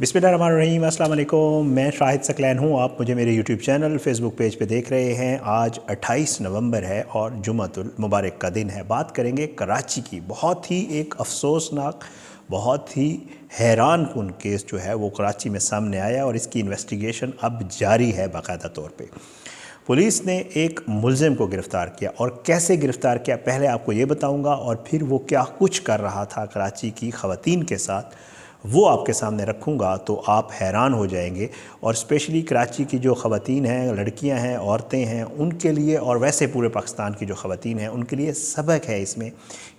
बिस्मिल्लाहिर्रहमानिर्रहीम, अस्सलाम वालेकुम। मैं शाहिद सकलैन हूँ। आप मुझे मेरे यूट्यूब चैनल फेसबुक पेज पे देख रहे हैं। आज 28 नवंबर है और जुम्मतुल मुबारक का दिन है। बात करेंगे कराची की। बहुत ही एक अफसोसनाक, बहुत ही हैरान कुन केस जो है वो कराची में सामने आया और इसकी इन्वेस्टिगेशन अब जारी है बाकायदा तौर पे। पुलिस ने एक मुलजिम को गिरफ़्तार किया और कैसे गिरफ़्तार किया पहले आपको ये बताऊंगा और फिर वो क्या कुछ कर रहा था कराची की ख़वातीन के साथ वो आपके सामने रखूँगा तो आप हैरान हो जाएंगे। और स्पेशली कराची की जो ख़वातीन हैं, लड़कियां हैं, औरतें हैं, उनके लिए और वैसे पूरे पाकिस्तान की जो ख़वातीन हैं उनके लिए सबक है इसमें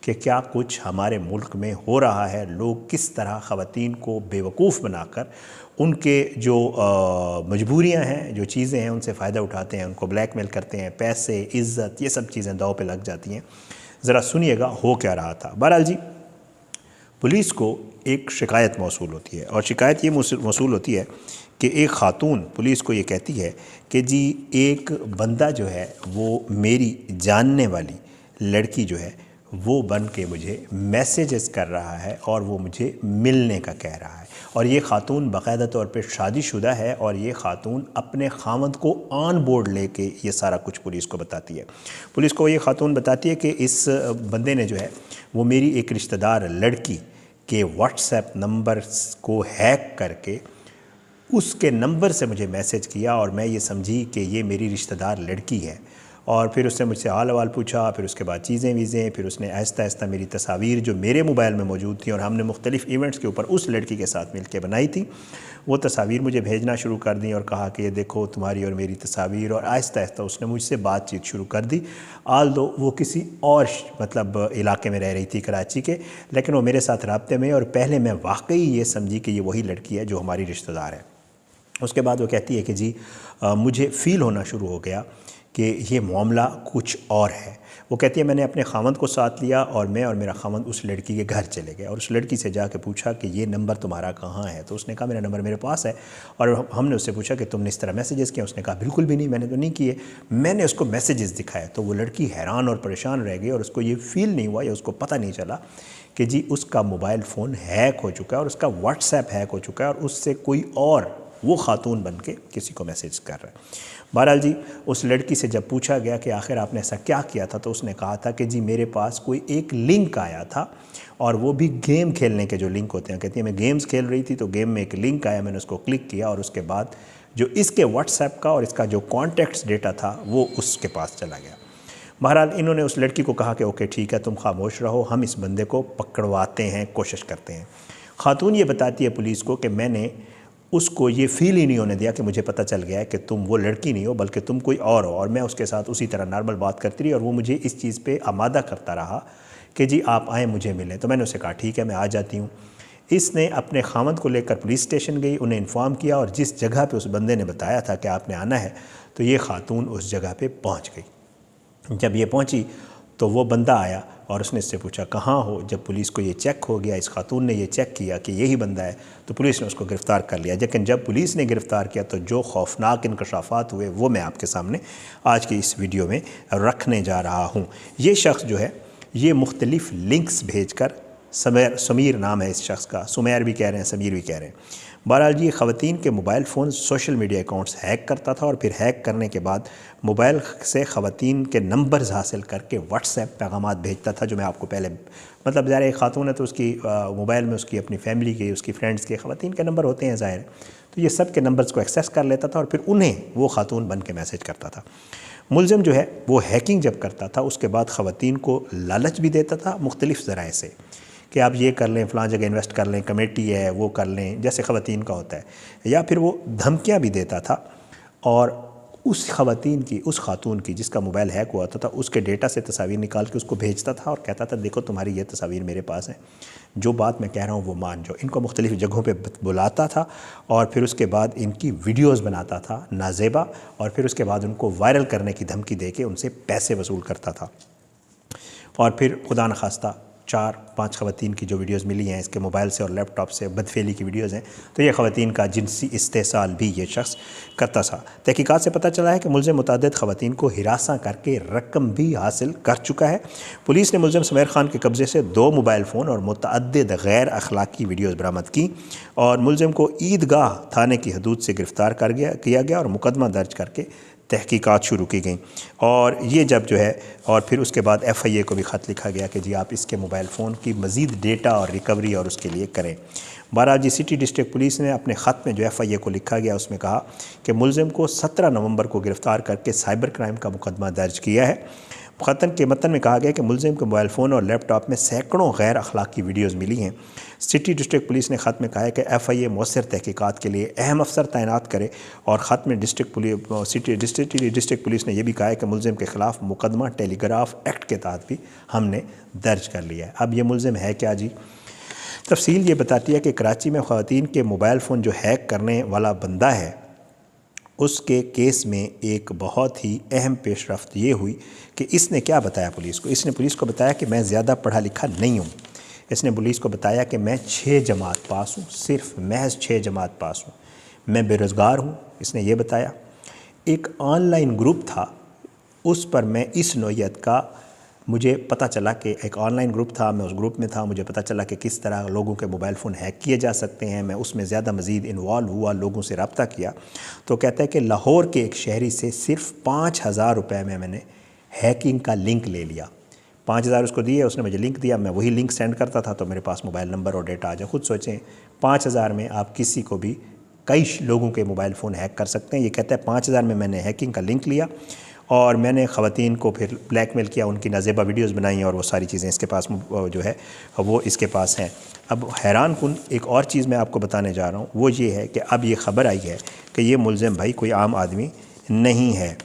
कि क्या कुछ हमारे मुल्क में हो रहा है। लोग किस तरह ख़वातीन को बेवकूफ़ बनाकर उनके जो मजबूरियां हैं, जो चीज़ें हैं, उनसे फ़ायदा उठाते हैं, उनको ब्लैकमेल करते हैं, पैसे, इज़्ज़त, ये सब चीज़ें दाव पे लग जाती हैं। ज़रा सुनिएगा हो क्या रहा था। बहरहाल जी, पुलिस को एक शिकायत मौसूल होती है और शिकायत ये मौसूल होती है कि एक ख़ातून पुलिस को ये कहती है कि जी एक बंदा जो है वो मेरी जानने वाली लड़की जो है वो बन के मुझे मैसेजेस कर रहा है और वो मुझे मिलने का कह रहा है। और ये ख़ातून बाकायदा तौर पे शादीशुदा है और ये ख़ातून अपने ख़ावंद को ऑन बोर्ड लेके ये सारा कुछ पुलिस को बताती है। पुलिस को ये ख़ातून बताती है कि इस बंदे ने जो है वो मेरी एक रिश्तेदार लड़की के व्हाट्सएप नंबर को हैक करके उसके नंबर से मुझे मैसेज किया और मैं ये समझी कि ये मेरी रिश्तेदार लड़की है। और फिर उसने मुझसे हाल अहवाल पूछा, फिर उसके बाद चीज़ें वीज़ें, फिर उसने आहिस्ता आहिस्ता मेरी तस्वीर जो मेरे मोबाइल में मौजूद थी और हमने मुख्तलिफ़ इवेंट्स के ऊपर उस लड़की के साथ मिल के बनाई थी, वो तस्वीर मुझे भेजना शुरू कर दी और कहा कि ये देखो तुम्हारी और मेरी तस्वीर। और आहिस्ता आहिस्ता उसने मुझसे बातचीत शुरू कर दी। आल दो वो किसी और मतलब इलाके में रह रही थी कराची के, लेकिन वो मेरे साथ राब्ते में। और पहले मैं वाकई ये समझी कि ये वही लड़की है जो हमारी रिश्तेदार है। उसके बाद वो कहती है कि जी मुझे फ़ील होना शुरू हो गया कि ये मामला कुछ और है। वो कहती है मैंने अपने ख़ावंद को साथ लिया और मैं और मेरा ख़ावंद उस लड़की के घर चले गए और उस लड़की से जाके पूछा कि ये नंबर तुम्हारा कहाँ है। तो उसने कहा मेरा नंबर मेरे पास है। और हमने उससे पूछा कि तुमने इस तरह मैसेजेस किए? उसने कहा बिल्कुल भी नहीं, मैंने तो नहीं किए। मैंने उसको मैसेजेस दिखाए तो वो लड़की हैरान और परेशान रह गई और उसको ये फ़ील नहीं हुआ या उसको पता नहीं चला कि जी उसका मोबाइल फ़ोन हैक हो चुका है और उसका व्हाट्सएप हैक हो चुका है और उससे कोई और वो ख़ातून बन के किसी को मैसेज कर रहा है। बहरहाल जी, उस लड़की से जब पूछा गया कि आखिर आपने ऐसा क्या किया था, तो उसने कहा था कि जी मेरे पास कोई एक लिंक आया था और वो भी गेम खेलने के जो लिंक होते हैं। कहती है मैं गेम्स खेल रही थी तो गेम में एक लिंक आया, मैंने उसको क्लिक किया और उसके बाद जो इसके व्हाट्सएप का और इसका जो कॉन्टेक्ट्स डेटा था वो उसके पास चला गया। बहरहाल इन्होंने उस लड़की को कहा कि ओके ठीक है, तुम खामोश रहो, हम इस बंदे को पकड़वाते हैं, कोशिश करते हैं। ख़ातून ये बताती है पुलिस को कि मैंने उसको ये फ़ील ही नहीं होने दिया कि मुझे पता चल गया है कि तुम वो लड़की नहीं हो बल्कि तुम कोई और हो। और मैं उसके साथ उसी तरह नॉर्मल बात करती रही और वो मुझे इस चीज़ पे आमादा करता रहा कि जी आप आएँ मुझे मिलें। तो मैंने उसे कहा ठीक है मैं आ जाती हूँ। इसने अपने ख़ावंद को लेकर पुलिस स्टेशन गई, उन्हें इन्फॉर्म किया और जिस जगह पे उस बंदे ने बताया था कि आपने आना है तो ये ख़ातून उस जगह पे पहुंच गई। जब ये पहुंची तो वो बंदा आया और उसने इससे पूछा कहाँ हो। जब पुलिस को ये चेक हो गया, इस खातून ने ये चेक किया कि यही बंदा है, तो पुलिस ने उसको गिरफ़्तार कर लिया। लेकिन जब पुलिस ने गिरफ़्तार किया तो जो खौफनाक इंकशाफात हुए वो मैं आपके सामने आज की इस वीडियो में रखने जा रहा हूँ। ये शख्स जो है ये मुख्तलिफ़ लिंक्स भेज कर, समीर नाम है इस शख्स का, सुमैर भी कह रहे हैं, समीर भी कह रहे हैं। बहरहाल ये ख़वातीन के mobile phone, social media accounts hack करता था और फिर हैक करने के बाद मोबाइल से ख़वातीन के नंबर्स हासिल करके व्हाट्सएप पैगामात भेजता था। जो मैं आपको पहले मतलब ज़ाहिर एक ख़ातून है तो उसकी मोबाइल में उसकी अपनी फैमिली के, उसकी फ्रेंड्स के, ख़वातीन के नंबर होते हैं ज़ाहिर, तो ये सब के नंबर्स को एक्सेस कर लेता था और फिर उन्हें वो ख़ातून बन के मैसेज करता था। मुलज़िम जो है वो हैकिंग जब करता था उसके बाद ख़वातीन को लालच भी देता था मुख्तलिफ़ ज़राए से कि आप ये कर लें, फ़लाँ जगह इन्वेस्ट कर लें, कमेटी है वो कर लें, जैसे ख़वातीन का होता है। या फिर वो धमकियाँ भी देता था और उस ख़ातून की जिसका मोबाइल हैक हुआ था उसके डेटा से तस्वीर निकाल के उसको भेजता था और कहता था देखो तुम्हारी ये तस्वीर मेरे पास है, जो बात मैं कह रहा हूँ वो मान जाओ। इनको मुख्तलिफ़ जगहों पे बुलाता था और फिर उसके बाद इनकी वीडियोज़ बनाता था नाज़ेबा और फिर उसके बाद उनको वायरल करने की धमकी दे के उनसे पैसे वसूल करता था। और फिर खुदा न खास्ता 4-5 ख़वातीन की जो वीडियोज़ मिली हैं इसके मोबाइल से और लैपटॉप से बदफेली की वीडियोज़ हैं, तो ये ख़वातीन का जिनसी इस्तेसाल भी ये शख्स करता था। तहकीकात से पता चला है कि मुलज़िम मुतअद्दिद ख़वातीन को हिरासा करके रकम भी हासिल कर चुका है। पुलिस ने मुलज़िम सुमैर खान के कब्ज़े से 2 मोबाइल फ़ोन और मुतअद्दिद गैर अखलाकी वीडियोज़ बरामद की और मुलज़िम को ईदगाह थाने की हदूद से गिरफ़्तार किया गया और मुकदमा दर्ज करके तहकीकात शुरू की गई। और ये जब जो है और फिर उसके बाद FIA को भी ख़त लिखा गया कि जी आप इसके मोबाइल फ़ोन की मज़ीद डेटा और रिकवरी और उसके लिए करें। बहरहाल जी सिटी डिस्ट्रिक्ट पुलिस ने अपने ख़त में जो FIA को लिखा गया उसमें कहा कि मुलज़िम को 17 नवंबर को गिरफ़्तार करके साइबर क्राइम का मुकदमा दर्ज किया है। ख़तन के मतन में कहा गया कि मुलज़िम के मोबाइल फ़ोन और लैपटॉप में सैकड़ों गैर अखलाकी वीडियोज़ मिली हैं। सिटी डिस्ट्रिक्ट पुलिस ने ख़त में कहा है कि FIA मौसर तहकीकात के लिए अहम अफसर तैनात करे और ख़त में डिस्ट्रिक्ट पुलिस ने यह भी कहा है कि मुलज़िम के ख़िलाफ़ मुकदमा टेलीग्राफ एक्ट के तहत भी हमने दर्ज कर लिया है। अब ये मुलज़िम है क्या जी? तफसील ये बताती है कि कराची में ख़वातीन के मोबाइल फ़ोन जो हैक करने वाला बंदा है उसके केस में एक बहुत ही अहम पेशरफ्त ये हुई कि इसने क्या बताया पुलिस को। इसने पुलिस को बताया कि मैं ज़्यादा पढ़ा लिखा नहीं हूँ। इसने पुलिस को बताया कि मैं 6 जमात पास हूँ, सिर्फ महज 6 जमात पास हूँ, मैं बेरोज़गार हूँ। इसने ये बताया। एक ऑनलाइन ग्रुप था, उस पर मैं इस नौइयत का मुझे पता चला कि एक ऑनलाइन ग्रुप था, मैं उस ग्रुप में था, मुझे पता चला कि किस तरह लोगों के मोबाइल फ़ोन हैक किए जा सकते हैं। मैं उसमें ज़्यादा मज़ीद इन्वॉल्व हुआ, लोगों से रब्ता किया। तो कहता है कि लाहौर के एक शहरी से सिर्फ 5,000 रुपये में मैंने हैकिंग का लिंक ले लिया। 5,000 उसको दिए, उसने मुझे लिंक दिया, मैं वही लिंक सेंड करता था तो मेरे पास मोबाइल नंबर और डेटा आ जाए। खुद सोचें 5,000 में आप किसी को भी कई लोगों के मोबाइल फ़ोन हैक कर सकते हैं। ये कहता है 5,000 में मैंने हैकिंग का लिंक लिया और मैंने ख़वातीन को फिर ब्लैकमेल किया, उनकी नाज़ेबा वीडियोज़ बनाई और वो सारी चीज़ें इसके पास जो है वो इसके पास हैं। अब हैरान कुन एक और चीज़ मैं आपको बताने जा रहा हूँ, वो ये है कि अब ये ख़बर आई है कि ये मुलज़िम भाई कोई आम आदमी नहीं है।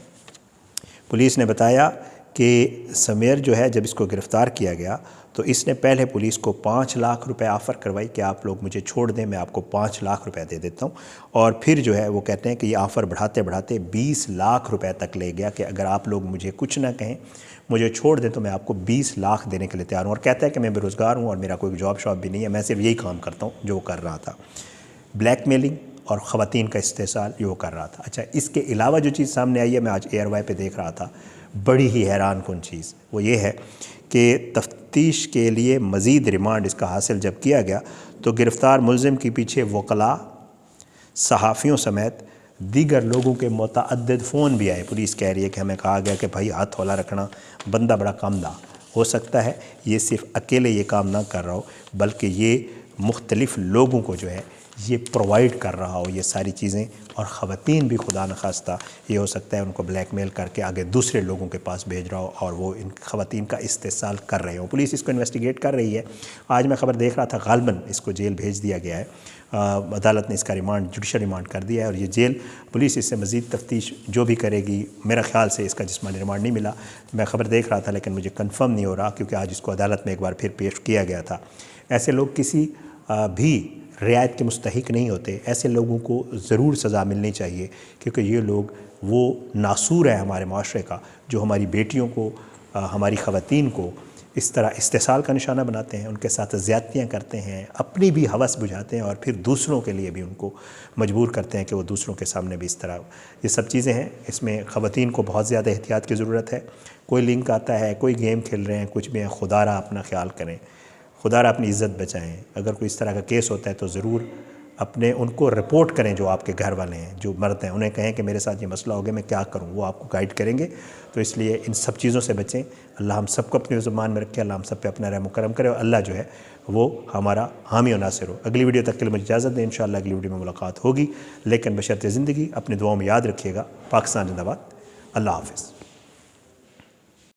पुलिस ने बताया कि समेर जो है जब इसको गिरफ़्तार किया गया तो इसने पहले पुलिस को 5 लाख रुपए ऑफ़र करवाई कि आप लोग मुझे छोड़ दें, मैं आपको 5 लाख रुपए दे देता हूँ। और फिर जो है वो कहते हैं कि ये ऑफ़र बढ़ाते बढ़ाते 20 लाख रुपए तक ले गया कि अगर आप लोग मुझे कुछ ना कहें, मुझे छोड़ दें तो मैं आपको 20 लाख देने के लिए तैयार हूँ। और कहता है कि मैं बेरोज़गार हूँ और मेरा कोई जॉब शॉब भी नहीं है, मैं सिर्फ यही काम करता हूँ जो वो कर रहा था, ब्लैकमेलिंग और ख़वातीन का इस्तेसाल ये वो कर रहा था। अच्छा, इसके अलावा जो चीज़ सामने आई है, मैं आज ARY पे देख रहा था, बड़ी ही हैरान कुन चीज़ वो ये है कि तफ्तीश के लिए मज़ीद रिमांड इसका हासिल जब किया गया तो गिरफ़्तार मुलज़िम के पीछे वकला, सहाफ़ियों समेत दीगर लोगों के मुतअद्दिद फ़ोन भी आए। पुलिस कह रही है कि हमें कहा गया कि भाई हाथ हौला रखना, बंदा बड़ा कामदा हो सकता है ये सिर्फ अकेले ये काम ना कर रहा हो बल्कि ये मुख्तलिफ़ लोगों को जो है ये प्रोवाइड कर रहा हो ये सारी चीज़ें। और ख़वातीन भी खुदा न खास्ता ये हो सकता है उनको ब्लैकमेल करके आगे दूसरे लोगों के पास भेज रहा हो और वो इन ख़वातीन का इस्तेसाल कर रहे हो। पुलिस इसको इन्वेस्टिगेट कर रही है। आज मैं ख़बर देख रहा था गालबन इसको जेल भेज दिया गया है। अदालत ने इसका रिमांड, जुडिशल रिमांड कर दिया है और ये जेल पुलिस इससे मज़ीद तफ्तीश जो भी करेगी। मेरा ख्याल से इसका जिस्मानी रिमांड नहीं मिला, मैं ख़बर देख रहा था लेकिन मुझे कन्फर्म नहीं हो रहा क्योंकि आज इसको अदालत में एक बार फिर पेश किया गया था। ऐसे लोग किसी भी रियायत के मुस्तहिक नहीं होते, ऐसे लोगों को ज़रूर सज़ा मिलनी चाहिए क्योंकि ये लोग वो नासूर है हमारे माशरे का जो हमारी बेटियों को, हमारी ख़वातीन को इस तरह इस्तेसाल का निशाना बनाते हैं, उनके साथ ज़्यादतियाँ करते हैं, अपनी भी हवस बुझाते हैं और फिर दूसरों के लिए भी उनको मजबूर करते हैं कि वो दूसरों के सामने भी इस तरह। ये सब चीज़ें हैं, इसमें ख़वातीन को बहुत ज़्यादा एहतियात की ज़रूरत है। कोई लिंक आता है, कोई गेम खेल रहे हैं, कुछ भी है, खुदारा अपना ख्याल करें, खुदारा अपनी इज़्ज़त बचाएं। अगर कोई इस तरह का केस होता है तो ज़रूर अपने उनको रिपोर्ट करें, जो आपके घर वाले हैं, जो मर्द हैं, उन्हें कहें कि मेरे साथ ये मसला हो गया, मैं क्या करूं, वो आपको गाइड करेंगे। तो इसलिए इन सब चीज़ों से बचें। अल्लाह हम सबको अपनी ज़ुबान में रखे, अल्लाह हम सब पे अपना रहम करम करे और अल्लाह जो है वो हमारा हामी और नासिर हो। अगली वीडियो तक के लिए मुझे इजाज़त दें, इंशाअल्लाह अगली वीडियो में मुलाकात होगी, लेकिन बशर्ते ज़िंदगी। अपनी दुआओं में याद रखिएगा। पाकिस्तान जिंदाबाद। अल्लाह हाफ़िज़।